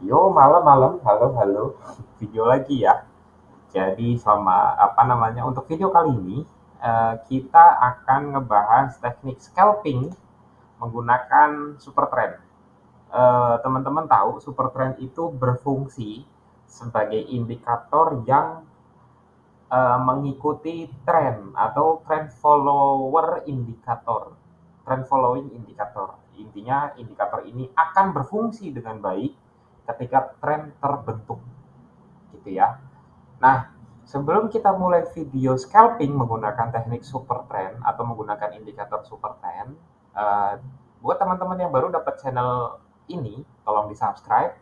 Yo, malam-malam, halo, halo. Video lagi ya. Jadi sama apa namanya? Untuk video kali ini kita akan ngebahas teknik scalping menggunakan super trend. Teman-teman tahu super trend itu berfungsi sebagai indikator yang mengikuti tren atau trend follower indikator. Trend following indikator. Intinya indikator ini akan berfungsi dengan baik ketika tren terbentuk gitu ya. Nah, sebelum kita mulai video scalping menggunakan teknik super trend atau menggunakan indikator super trend, uh, buat teman-teman yang baru dapat channel ini, tolong di subscribe,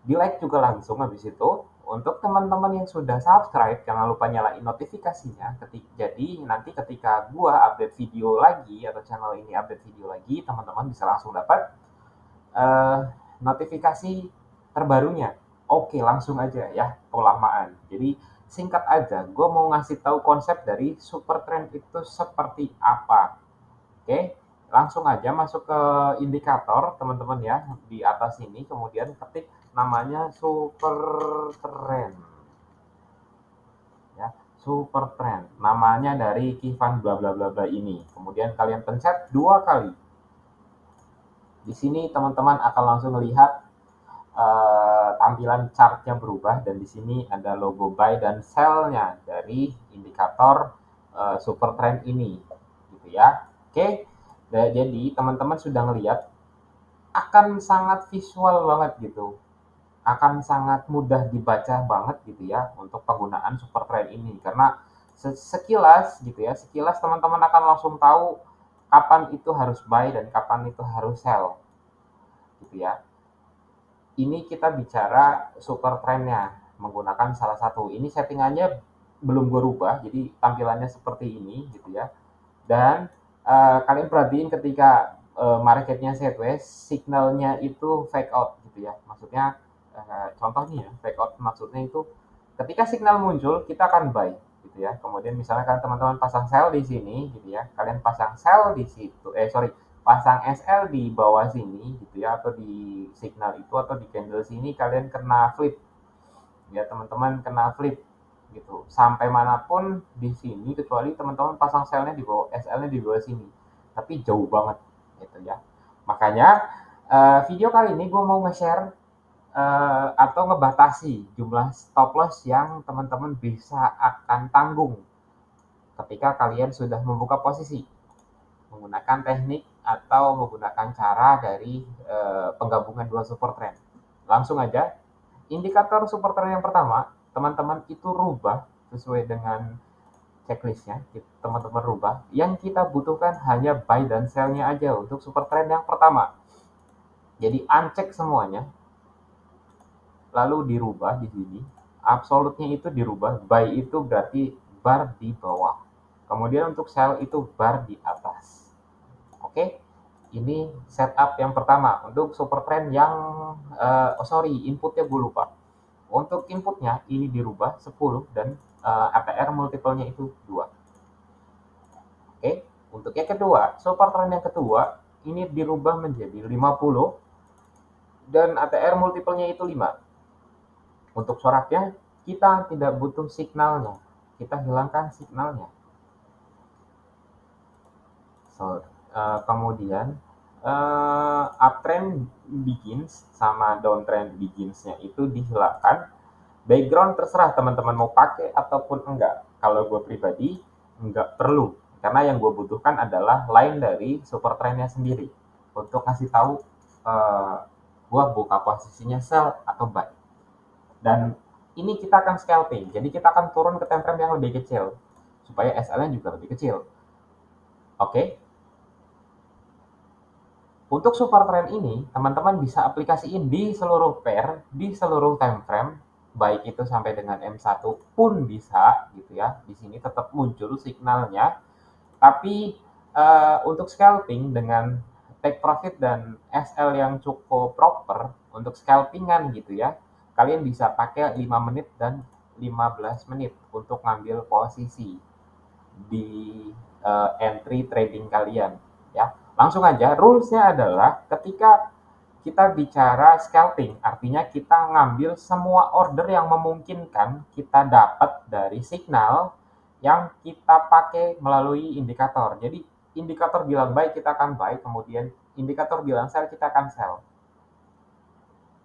di like juga langsung habis itu. Untuk teman-teman yang sudah subscribe, jangan lupa nyalain notifikasinya. Jadi nanti ketika gua update video lagi atau channel ini update video lagi, teman-teman bisa langsung dapat notifikasi terbarunya. Oke, langsung aja ya, kelamaan. Jadi singkat aja, gue mau ngasih tahu konsep dari super trend itu seperti apa. Oke, langsung aja masuk ke indikator teman-teman ya di atas ini, kemudian ketik namanya super trend ya, super trend. Namanya dari Kivan bla bla bla bla ini. Kemudian kalian pencet 2 kali. Di sini teman-teman akan langsung melihat tampilan chartnya berubah dan di sini ada logo buy dan sell-nya dari indikator super trend ini gitu ya. Oke. Jadi teman-teman sudah ngelihat akan sangat visual banget gitu. Akan sangat mudah dibaca banget gitu ya untuk penggunaan super trend ini karena sekilas gitu ya, sekilas teman-teman akan langsung tahu kapan itu harus buy dan kapan itu harus sell gitu ya. Ini kita bicara super trendnya menggunakan salah satu. Ini settingannya belum gue rubah, jadi tampilannya seperti ini gitu ya. Dan kalian perhatiin ketika marketnya sideways, signalnya itu fake out gitu ya. Maksudnya contohnya ya, fake out maksudnya itu ketika signal muncul kita akan buy gitu ya. Kemudian misalnya kalian teman-teman pasang sell di sini gitu ya. Kalian pasang sell di situ, sorry, pasang SL di bawah sini gitu ya, atau di signal itu atau di candle sini kalian kena flip ya, teman-teman kena flip gitu sampai manapun di sini kecuali teman-teman pasang selnya di bawah, SL-nya di bawah sini, tapi jauh banget gitu ya. Makanya video kali ini gue mau nge-share atau ngebatasi jumlah stop loss yang teman-teman bisa akan tanggung ketika kalian sudah membuka posisi menggunakan teknik atau menggunakan cara dari penggabungan dua super trend. Langsung aja, indikator super trend yang pertama, teman-teman itu rubah sesuai dengan checklistnya, teman-teman rubah. Yang kita butuhkan hanya buy dan sell-nya aja untuk super trend yang pertama. Jadi uncheck semuanya, lalu dirubah di sini. Absolutnya itu dirubah, buy itu berarti bar di bawah. Kemudian untuk sell itu bar di atas. Oke, ini setup yang pertama untuk super trend yang inputnya gue lupa. Untuk inputnya ini dirubah 10 dan ATR multiple-nya itu 2. Oke, untuk yang kedua, super trend yang kedua ini dirubah menjadi 50 dan ATR multiple-nya itu 5. Untuk soraknya kita tidak butuh signalnya, kita hilangkan signalnya. So, kemudian uptrend begins sama downtrend beginsnya itu dihilangkan. Background terserah teman-teman mau pakai ataupun enggak. Kalau gue pribadi enggak perlu, karena yang gue butuhkan adalah line dari super trendnya sendiri untuk kasih tahu gue buka posisinya sell atau buy. Dan ini kita akan scalping, jadi kita akan turun ke time frame yang lebih kecil supaya SL-nya juga lebih kecil. Oke, untuk super trend ini, teman-teman bisa aplikasiin di seluruh pair, di seluruh time frame, baik itu sampai dengan M1 pun bisa gitu ya. Di sini tetap muncul signalnya, tapi untuk scalping dengan take profit dan SL yang cukup proper untuk scalpingan gitu ya, kalian bisa pakai 5 menit dan 15 menit untuk ngambil posisi di entry trading kalian ya. Langsung aja, rulesnya adalah ketika kita bicara scalping, artinya kita ngambil semua order yang memungkinkan kita dapat dari signal yang kita pakai melalui indikator. Jadi indikator bilang buy, kita akan buy, kemudian indikator bilang sell, kita akan sell.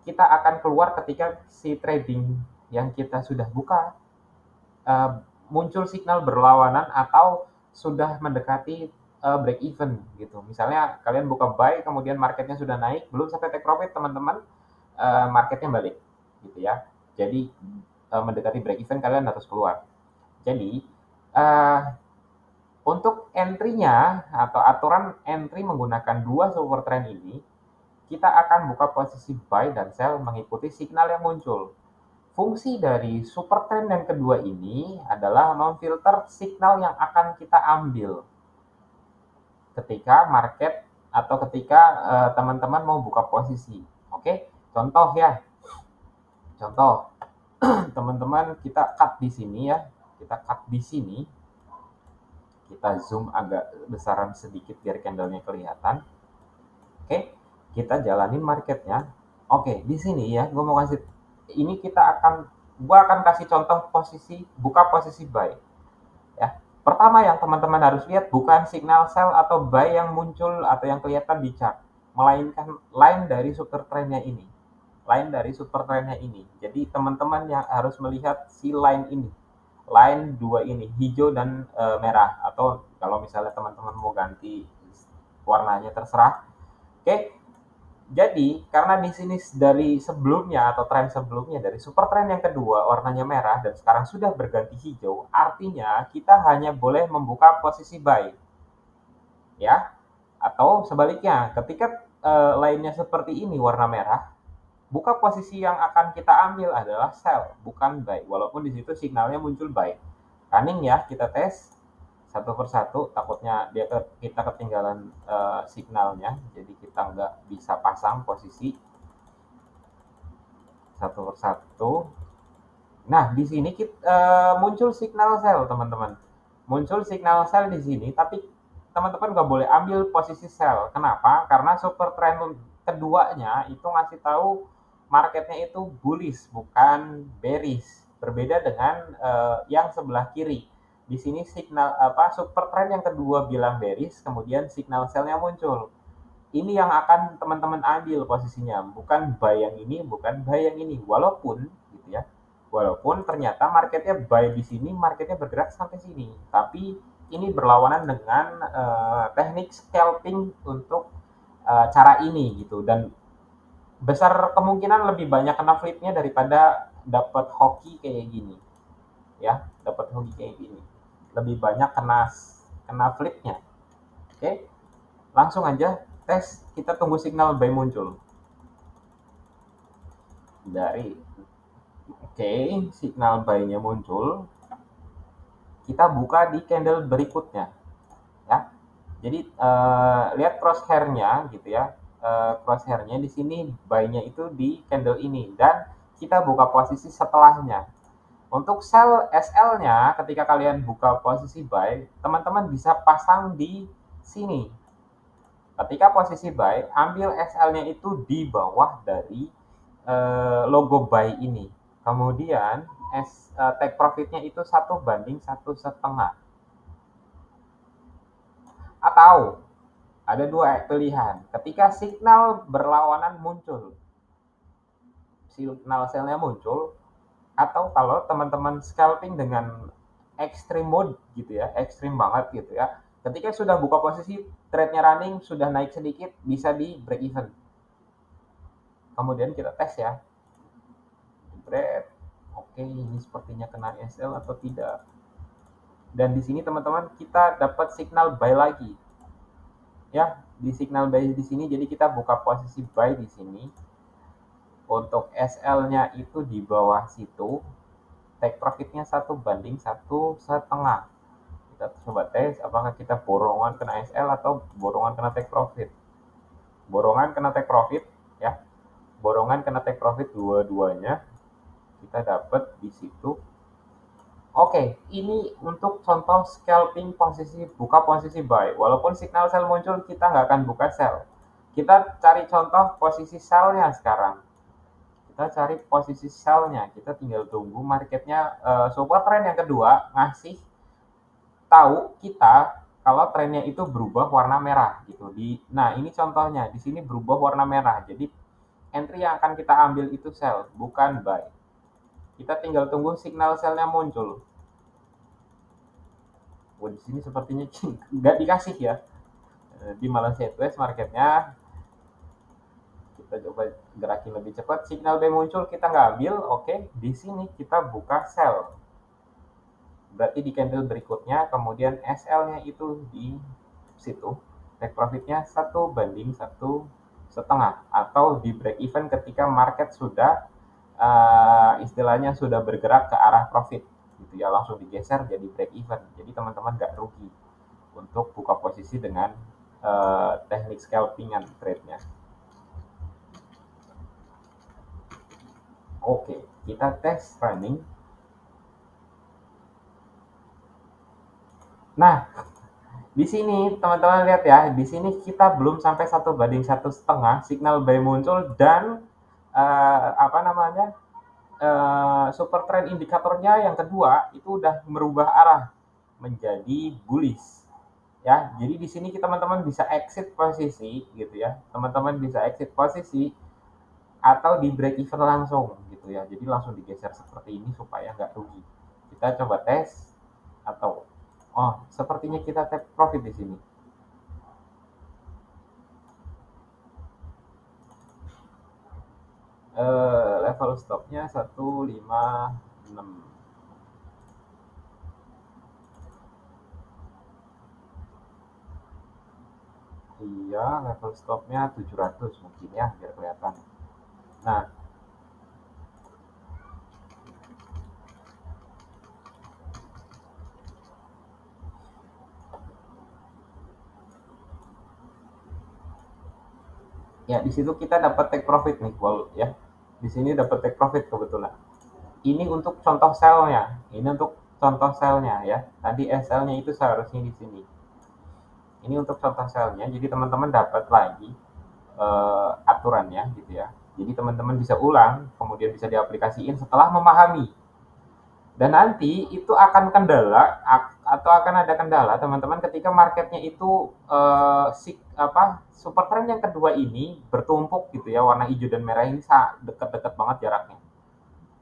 Kita akan keluar ketika si trading yang kita sudah buka muncul signal berlawanan atau sudah mendekati break even gitu. Misalnya kalian buka buy, kemudian marketnya sudah naik, belum sampai take profit teman-teman, marketnya balik gitu ya. Jadi mendekati break even kalian harus keluar. Jadi untuk entry-nya atau aturan entry menggunakan dua super trend ini, kita akan buka posisi buy dan sell mengikuti signal yang muncul. Fungsi dari super trend yang kedua ini adalah memfilter signal yang akan kita ambil ketika market atau ketika teman-teman mau buka posisi. Oke, contoh ya. Contoh, teman-teman kita cut di sini ya. Kita cut di sini. Kita zoom agak besaran sedikit biar candlenya kelihatan. Oke, kita jalanin marketnya. Oke, di sini ya, gue mau kasih ini gue akan kasih contoh buka posisi buy. Ya, pertama yang teman-teman harus lihat bukan signal sell atau buy yang muncul atau yang kelihatan di chart, melainkan line dari super trendnya ini. Line dari super trendnya ini. Jadi teman-teman yang harus melihat si line ini. Line dua ini, hijau dan merah. Atau kalau misalnya teman-teman mau ganti warnanya terserah. Oke, jadi karena di sini dari sebelumnya atau tren sebelumnya dari super trend yang kedua warnanya merah dan sekarang sudah berganti hijau, artinya kita hanya boleh membuka posisi buy. Ya. Atau sebaliknya, ketika lainnya seperti ini warna merah, buka posisi yang akan kita ambil adalah sell, bukan buy. Walaupun di situ signalnya muncul buy. Running ya, kita tes satu persatu, takutnya kita ketinggalan signalnya, jadi kita nggak bisa pasang posisi satu persatu. Nah, di sini muncul signal sell, teman-teman. Muncul signal sell di sini, tapi teman-teman nggak boleh ambil posisi sell. Kenapa? Karena super trend keduanya itu ngasih tahu marketnya itu bullish, bukan bearish. Berbeda dengan yang sebelah kiri. Di sini signal super trend yang kedua bilang bearish, kemudian signal sell-nya muncul. Ini yang akan teman-teman ambil posisinya, bukan buy yang ini, bukan buy yang ini. Walaupun gitu ya. Walaupun ternyata marketnya buy di sini, marketnya bergerak sampai sini. Tapi ini berlawanan dengan teknik scalping untuk cara ini gitu. Dan besar kemungkinan lebih banyak kena flipnya daripada dapat hoki kayak gini. Ya, dapat hoki kayak gini. Lebih banyak kena flipnya. Oke, langsung aja tes, kita tunggu signal buy muncul. Oke, signal buy-nya muncul. Kita buka di candle berikutnya. Ya. Jadi lihat crosshair-nya gitu ya. Crosshair-nya di sini buy-nya itu di candle ini dan kita buka posisi setelahnya. Untuk sell SL-nya ketika kalian buka posisi buy, teman-teman bisa pasang di sini. Ketika posisi buy, ambil SL-nya itu di bawah dari logo buy ini. Kemudian take profit-nya itu 1:1,5. Atau ada dua pilihan. Ketika signal berlawanan muncul, signal sell-nya muncul, atau kalau teman-teman scalping dengan extreme mode gitu ya, ekstrim banget gitu ya. Ketika sudah buka posisi, trade-nya running, sudah naik sedikit, bisa di break even. Kemudian kita tes ya. Jebret. Oke, ini sepertinya kena SL atau tidak. Dan di sini teman-teman kita dapat signal buy lagi. Ya, di signal buy di sini jadi kita buka posisi buy di sini. Untuk SL-nya itu di bawah situ. Take profit-nya 1:1,5. Kita coba tes apakah kita borongan kena SL atau borongan kena take profit. Borongan kena take profit ya. Borongan kena take profit dua-duanya. Kita dapat di situ. Oke, ini untuk contoh scalping posisi buka posisi buy. Walaupun signal sell muncul, kita nggak akan buka sell. Kita cari contoh posisi sell-nya sekarang. Kita cari posisi sell-nya. Kita tinggal tunggu marketnya support trend yang kedua ngasih tahu kita kalau trennya itu berubah warna merah gitu. Nah, ini contohnya. Di sini berubah warna merah. Jadi entry yang akan kita ambil itu sell, bukan buy. Kita tinggal tunggu signal sell-nya muncul. Di sini sepertinya nggak dikasih ya. Di malah sideways marketnya. Kita coba gerakin lebih cepat. Signal B muncul, kita nggak ambil. Oke, di sini kita buka sell. Berarti di candle berikutnya, kemudian SL-nya itu di situ. Take profitnya 1/1,5 atau di break even ketika market sudah istilahnya sudah bergerak ke arah profit gitu ya, langsung digeser jadi break even. Jadi teman-teman nggak rugi untuk buka posisi dengan teknik scalpingan trade-nya. Oke, kita tes running. Nah, di sini teman-teman lihat ya, di sini kita belum sampai 1/1,5 signal buy muncul dan apa namanya super trend indikatornya yang kedua itu udah merubah arah menjadi bullish ya. Jadi di sini kita teman-teman bisa exit posisi gitu ya, teman-teman bisa exit posisi atau di break even langsung gitu ya. Jadi langsung digeser seperti ini supaya nggak rugi. Kita coba tes atau sepertinya kita take profit di sini. Level stopnya 156. Iya, level stopnya 700 mungkin ya biar kelihatan. Nah, ya di situ kita dapat take profit nih, ya. Di sini dapat take profit kebetulan. Ini untuk contoh sell-nya. Ini untuk contoh sell-nya ya. Tadi SL-nya itu seharusnya di sini. Ini untuk contoh sell-nya. Jadi teman-teman dapat lagi aturannya gitu ya. Jadi teman-teman bisa ulang, kemudian bisa diaplikasiin setelah memahami. Dan nanti itu akan kendala atau akan ada kendala teman-teman ketika marketnya itu super trend yang kedua ini bertumpuk gitu ya, warna hijau dan merah ini dekat-dekat banget jaraknya.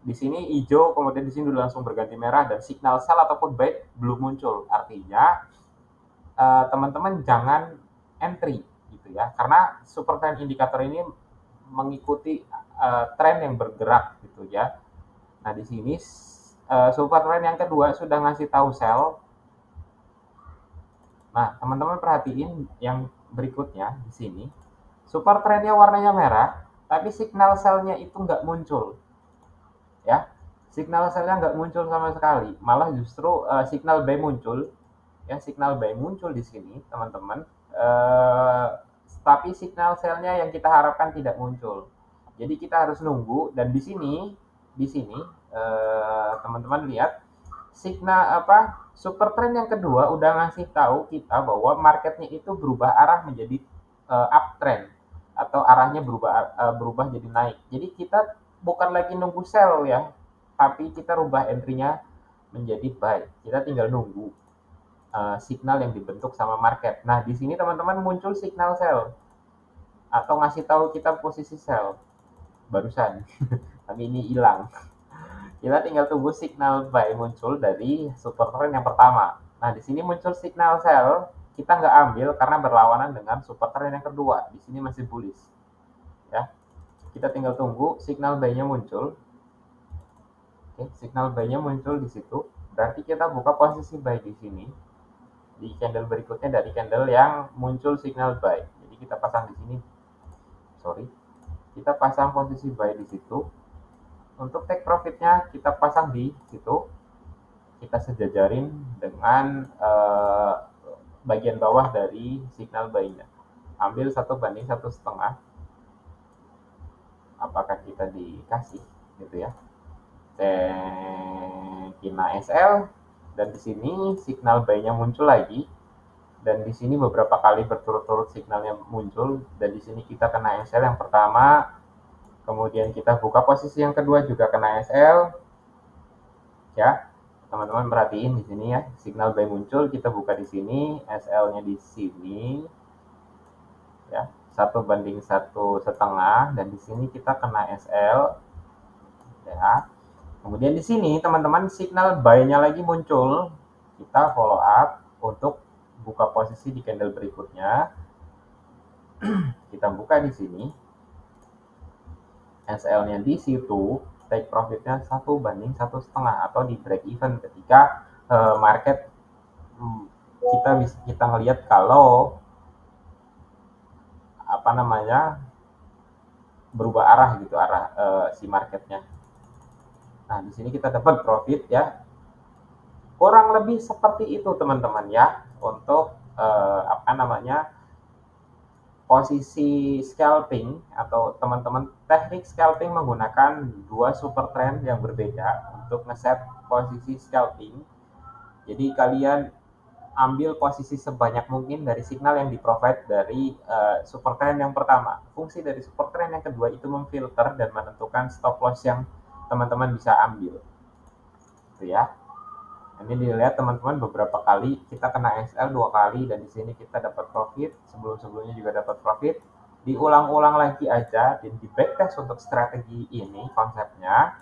Di sini hijau, kemudian di sini udah langsung berganti merah dan signal sell ataupun buy belum muncul. Artinya teman-teman jangan entry gitu ya, karena super trend indikator ini mengikuti tren yang bergerak gitu ya. Nah di sini super trend yang kedua sudah ngasih tahu sell. Nah teman-teman perhatiin yang berikutnya di sini, super trendnya warnanya merah, tapi signal sell-nya itu nggak muncul ya. Signal sell-nya nggak muncul sama sekali, malah justru signal buy muncul ya. Signal buy muncul di sini teman-teman, tapi signal sell-nya yang kita harapkan tidak muncul. Jadi kita harus nunggu. Dan di sini teman-teman lihat signal super trend yang kedua udah ngasih tahu kita bahwa marketnya itu berubah arah menjadi uptrend atau arahnya berubah jadi naik. Jadi kita bukan lagi nunggu sell ya, tapi kita rubah entry-nya menjadi buy. Kita tinggal nunggu signal yang dibentuk sama market. Nah, di sini teman-teman muncul signal sell atau ngasih tahu kita posisi sell barusan. Tapi ini hilang. Kita tinggal tunggu signal buy muncul dari super trend yang pertama. Nah, di sini muncul signal sell, kita nggak ambil karena berlawanan dengan super trend yang kedua. Di sini masih bullish. Ya. Kita tinggal tunggu signal buy-nya muncul. Oke, signal buy-nya muncul di situ. Berarti kita buka posisi buy di sini. Di candle berikutnya dari candle yang muncul signal buy. Jadi kita pasang di sini. Kita pasang posisi buy di situ. Untuk take profitnya kita pasang di situ. Kita sejajarin dengan bagian bawah dari signal buy-nya. Ambil 1/1,5. Apakah kita dikasih gitu ya. Kina SL dan di sini signal buy-nya muncul lagi. Dan di sini beberapa kali berturut-turut signalnya muncul, dan di sini kita kena SL yang pertama, kemudian kita buka posisi yang kedua juga kena SL, ya. Teman-teman perhatiin di sini ya, signal buy muncul, kita buka di sini, SL-nya di sini, ya, 1/1,5, dan di sini kita kena SL, ya. Kemudian di sini teman-teman signal buy-nya lagi muncul, kita follow up untuk buka posisi di candle berikutnya. Kita buka di sini, SL-nya di situ, take profitnya 1/1,5 atau di break even ketika market kita ngelihat kalau apa namanya berubah arah gitu, arah si marketnya. Nah di sini kita dapat profit ya, kurang lebih seperti itu teman-teman ya, untuk apa namanya posisi scalping atau teman-teman teknik scalping menggunakan dua super trend yang berbeda untuk ngeset posisi scalping. Jadi kalian ambil posisi sebanyak mungkin dari signal yang di-provide dari super trend yang pertama. Fungsi dari super trend yang kedua itu memfilter dan menentukan stop loss yang teman-teman bisa ambil. Itu ya. Ini dilihat teman-teman, beberapa kali kita kena SL 2 kali, dan di sini kita dapat profit, sebelum-sebelumnya juga dapat profit. Diulang-ulang lagi aja dan di backtest untuk strategi ini konsepnya.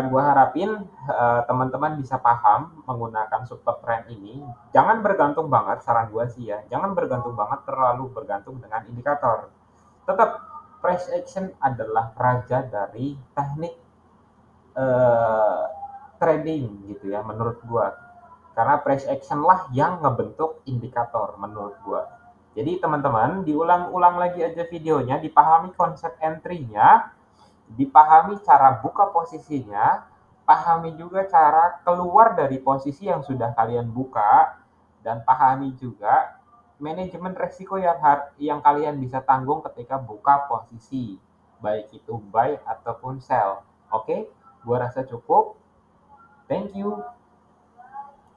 Gue harapin teman-teman bisa paham menggunakan super trend ini. Jangan bergantung banget, saran gue sih ya, jangan bergantung banget, terlalu bergantung dengan indikator. Tetap price action adalah raja dari teknik trading gitu ya menurut gua, karena price action lah yang ngebentuk indikator menurut gua. Jadi teman-teman diulang-ulang lagi aja videonya, dipahami konsep entry-nya, dipahami cara buka posisinya, pahami juga cara keluar dari posisi yang sudah kalian buka, dan pahami juga manajemen resiko yang kalian bisa tanggung ketika buka posisi, baik itu buy ataupun sell. Oke, gua rasa cukup. Thank you.